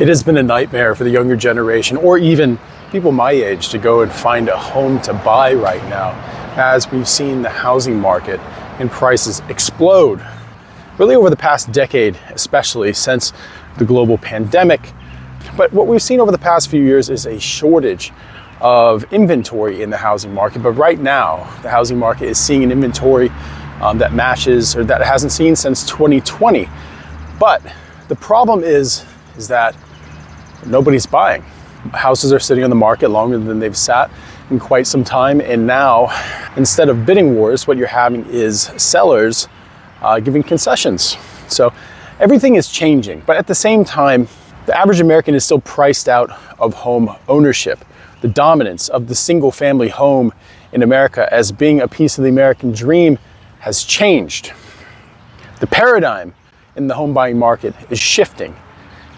It has been a nightmare for the younger generation, or even people my age, to go and find a home to buy right now, as we've seen the housing market and prices explode really over the past decade, especially since the global pandemic. But what we've seen over the past few years is a shortage of inventory in the housing market. But right now, the housing market is seeing an inventory that matches, or that it hasn't seen since 2020. But the problem is that nobody's buying. Houses are sitting on the market longer than they've sat in quite some time. And now, instead of bidding wars, what you're having is sellers giving concessions. So everything is changing. But at the same time, the average American is still priced out of home ownership. The dominance of the single family home in America as being a piece of the American dream has changed. The paradigm in the home buying market is shifting.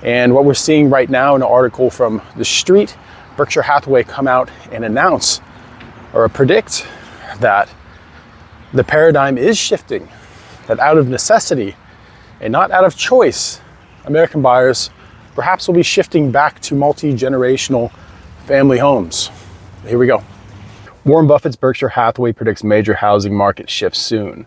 And what we're seeing right now in an article from The Street, Berkshire Hathaway come out and announce or predict that the paradigm is shifting, that out of necessity and not out of choice, American buyers perhaps will be shifting back to multi-generational family homes. Here we go. Warren Buffett's Berkshire Hathaway predicts major housing market shifts soon.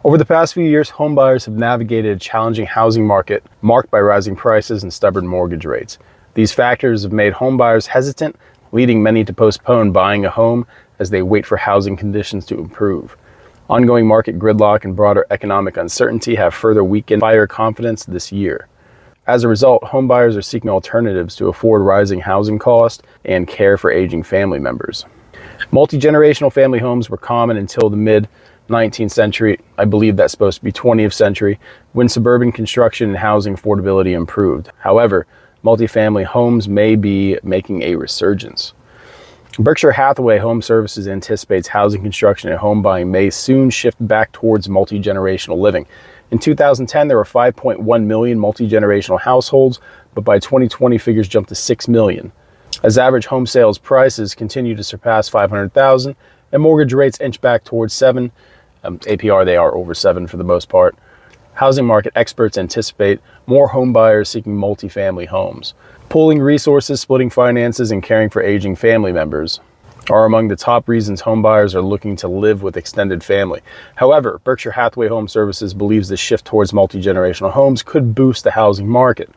Over the past few years, home buyers have navigated a challenging housing market marked by rising prices and stubborn mortgage rates. These factors have made home buyers hesitant, leading many to postpone buying a home as they wait for housing conditions to improve. Ongoing market gridlock and broader economic uncertainty have further weakened buyer confidence this year. As a result, home buyers are seeking alternatives to afford rising housing costs and care for aging family members. Multi-generational family homes were common until the mid-19th century. I believe that's supposed to be 20th century, when suburban construction and housing affordability improved. However, multifamily homes may be making a resurgence. Berkshire Hathaway Home Services anticipates housing construction and home buying may soon shift back towards multi-generational living. In 2010, there were 5.1 million multi-generational households, but by 2020, figures jumped to 6 million. As average home sales prices continue to surpass 500,000 and mortgage rates inch back towards 7, APR they are over 7 for the most part, housing market experts anticipate more home buyers seeking multifamily homes. Pooling resources, splitting finances, and caring for aging family members are among the top reasons home buyers are looking to live with extended family. However, Berkshire Hathaway Home Services believes the shift towards multi-generational homes could boost the housing market.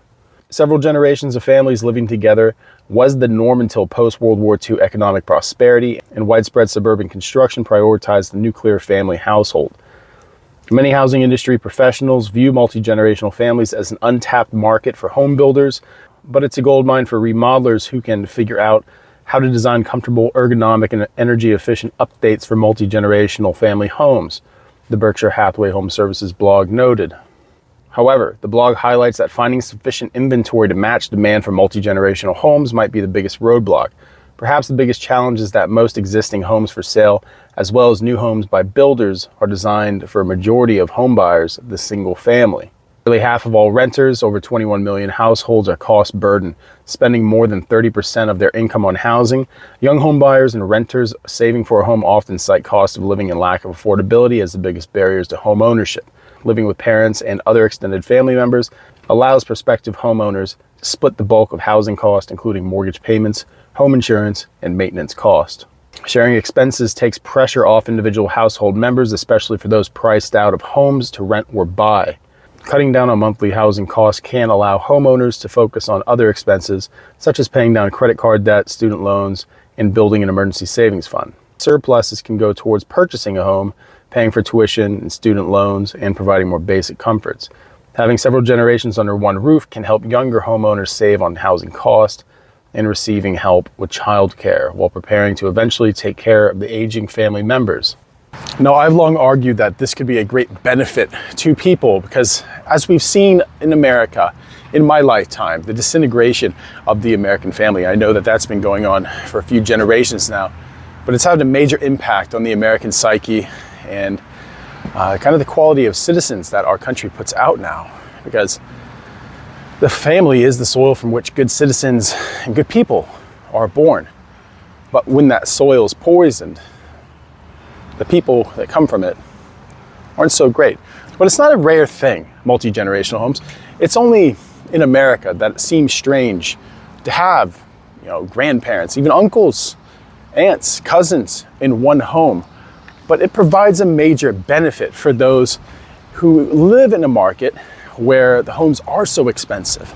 Several generations of families living together was the norm until post-World War II economic prosperity and widespread suburban construction prioritized the nuclear family household. Many housing industry professionals view multi-generational families as an untapped market for home builders, but it's a goldmine for remodelers who can figure out how to design comfortable, ergonomic, and energy-efficient updates for multi-generational family homes, the Berkshire Hathaway Home Services blog noted. However, the blog highlights that finding sufficient inventory to match demand for multi-generational homes might be the biggest roadblock. Perhaps the biggest challenge is that most existing homes for sale, as well as new homes by builders, are designed for a majority of home buyers, the single family. Nearly half of all renters, over 21 million households, are cost burdened, spending more than 30% of their income on housing. Young home buyers and renters saving for a home often cite cost of living and lack of affordability as the biggest barriers to home ownership. Living with parents and other extended family members allows prospective homeowners to split the bulk of housing costs, including mortgage payments, home insurance, and maintenance cost. Sharing expenses takes pressure off individual household members, especially for those priced out of homes to rent or buy. Cutting down on monthly housing costs can allow homeowners to focus on other expenses, such as paying down credit card debt, student loans, and building an emergency savings fund. Surpluses can go towards purchasing a home, paying for tuition and student loans, and providing more basic comforts. Having several generations under one roof can help younger homeowners save on housing costs and receiving help with childcare while preparing to eventually take care of the aging family members. Now, I've long argued that this could be a great benefit to people because, as we've seen in America, in my lifetime, the disintegration of the American family, I know that that's been going on for a few generations now, but it's had a major impact on the American psyche and kind of the quality of citizens that our country puts out now, because the family is the soil from which good citizens and good people are born. But when that soil is poisoned, the people that come from it aren't so great. But it's not a rare thing, multi-generational homes. It's only in America that it seems strange to have, grandparents, even uncles, aunts, cousins in one home. But it provides a major benefit for those who live in a market where the homes are so expensive.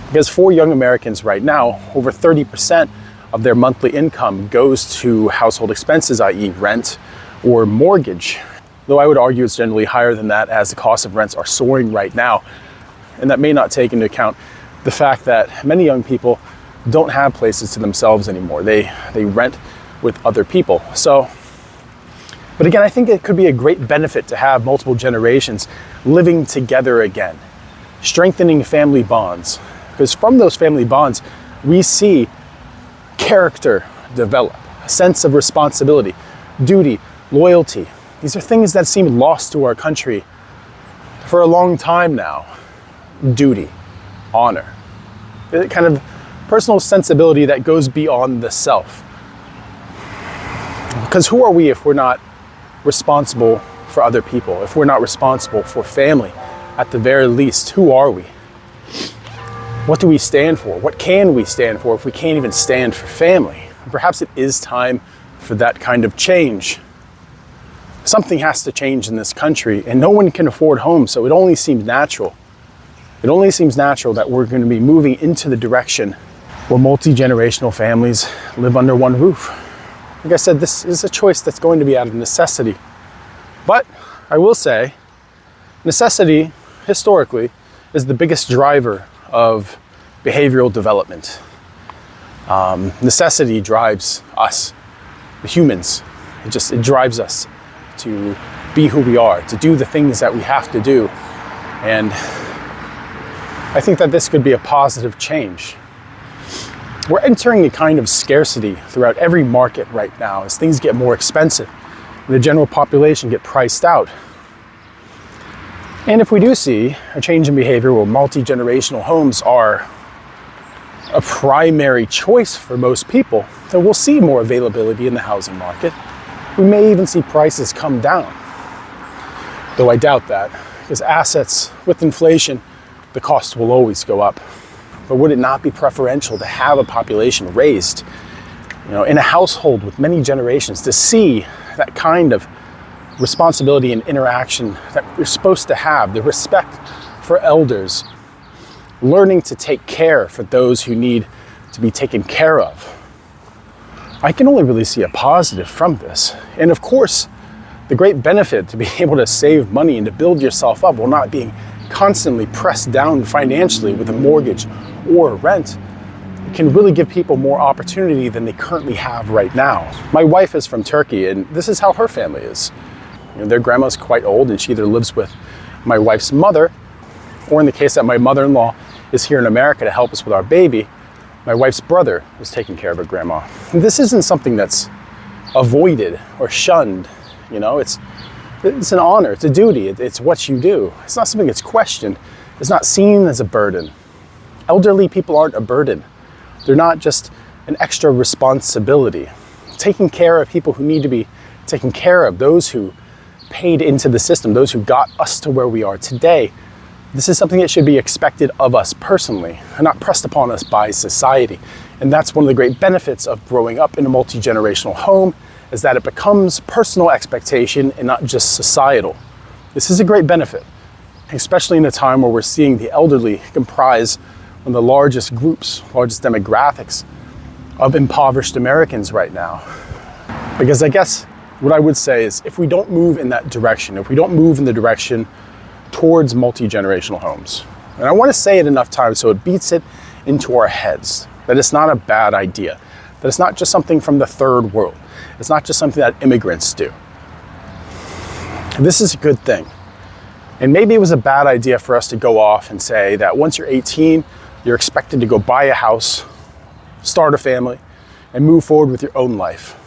Because for young Americans right now, over 30% of their monthly income goes to household expenses, i.e. rent or mortgage. Though I would argue it's generally higher than that, as the cost of rents are soaring right now. And that may not take into account the fact that many young people don't have places to themselves anymore. They rent with other people. But again, I think it could be a great benefit to have multiple generations living together again, strengthening family bonds. Because from those family bonds, we see character develop, a sense of responsibility, duty, loyalty. These are things that seem lost to our country for a long time now. Duty, honor, a kind of personal sensibility that goes beyond the self. Because who are we if we're not responsible for other people? If we're not responsible for family, at the very least, who are we? What do we stand for? What can we stand for if we can't even stand for family? Perhaps it is time for that kind of change. Something has to change in this country, and no one can afford homes, so it only seems natural. It only seems natural that we're going to be moving into the direction where multi-generational families live under one roof. Like I said, this is a choice that's going to be out of necessity. But I will say, necessity, historically, is the biggest driver of behavioral development. Necessity drives us, the humans. It drives us to be who we are, to do the things that we have to do. And I think that this could be a positive change. We're entering a kind of scarcity throughout every market right now as things get more expensive and the general population get priced out. And if we do see a change in behavior where multi-generational homes are a primary choice for most people, then we'll see more availability in the housing market. We may even see prices come down, though I doubt that, because assets with inflation, the cost will always go up. But would it not be preferential to have a population raised, in a household with many generations, to see that kind of responsibility and interaction that we're supposed to have, the respect for elders, learning to take care for those who need to be taken care of? I can only really see a positive from this. And of course, the great benefit to be able to save money and to build yourself up while not being constantly pressed down financially with a mortgage or rent can really give people more opportunity than they currently have right now. My wife is from Turkey, and this is how her family is. Their grandma's quite old, and she either lives with my wife's mother, or in the case that my mother-in-law is here in America to help us with our baby, my wife's brother is taking care of her grandma. And this isn't something that's avoided or shunned. It's an honor, it's a duty, it's what you do. It's not something that's questioned. It's not seen as a burden. Elderly people aren't a burden. They're not just an extra responsibility. Taking care of people who need to be taken care of, those who paid into the system, those who got us to where we are today, this is something that should be expected of us personally and not pressed upon us by society. And that's one of the great benefits of growing up in a multi-generational home, is that it becomes personal expectation and not just societal. This is a great benefit, especially in a time where we're seeing the elderly comprise one of the largest groups, largest demographics of impoverished Americans right now. Because I guess what I would say is, if we don't move in that direction, if we don't move in the direction towards multi-generational homes, and I want to say it enough times so it beats it into our heads, that it's not a bad idea, that it's not just something from the third world, it's not just something that immigrants do. This is a good thing. And maybe it was a bad idea for us to go off and say that once you're 18, you're expected to go buy a house, start a family, and move forward with your own life.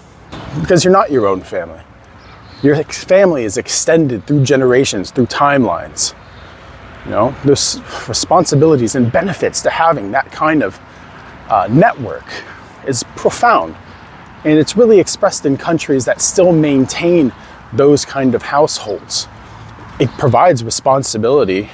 Because you're not your own family. Your family is extended through generations, through timelines. There's responsibilities and benefits to having that kind of network is profound. And it's really expressed in countries that still maintain those kind of households. It provides responsibility.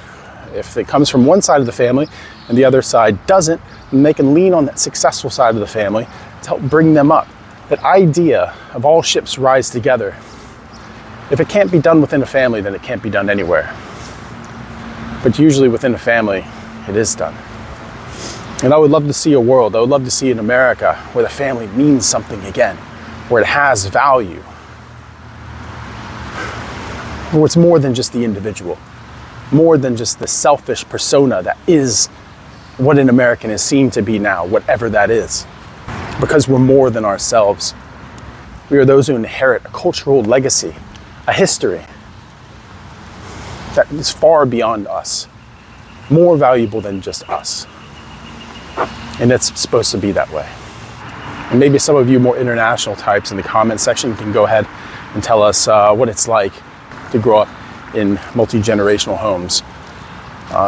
If it comes from one side of the family, and the other side doesn't, then they can lean on that successful side of the family to help bring them up. That idea of all ships rise together. If it can't be done within a family, then it can't be done anywhere. But usually within a family, it is done. And I would love to see a world, I would love to see an America where the family means something again, where it has value, where it's more than just the individual, more than just the selfish persona that is what an American is seen to be now, whatever that is. Because we're more than ourselves. We are those who inherit a cultural legacy, a history that is far beyond us, more valuable than just us. And it's supposed to be that way. And maybe some of you more international types in the comment section can go ahead and tell us what it's like to grow up in multi-generational homes.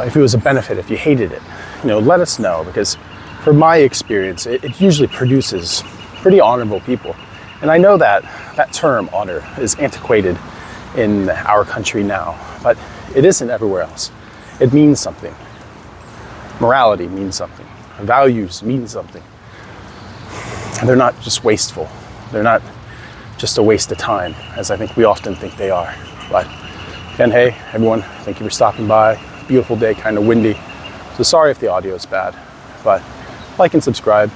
If it was a benefit, if you hated it, let us know, because from my experience, it usually produces pretty honorable people. And I know that that term, honor, is antiquated in our country now, but it isn't everywhere else. It means something. Morality means something. Values mean something. And they're not just wasteful. They're not just a waste of time, as I think we often think they are. But again, hey, everyone, thank you for stopping by. Beautiful day, kind of windy. So sorry if the audio is bad, but like and subscribe,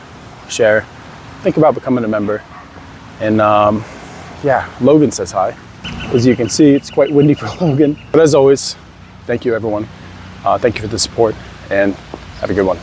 share, think about becoming a member. And yeah, Logan says hi. As you can see, it's quite windy for Logan. But as always, thank you everyone. Thank you for the support, and have a good one.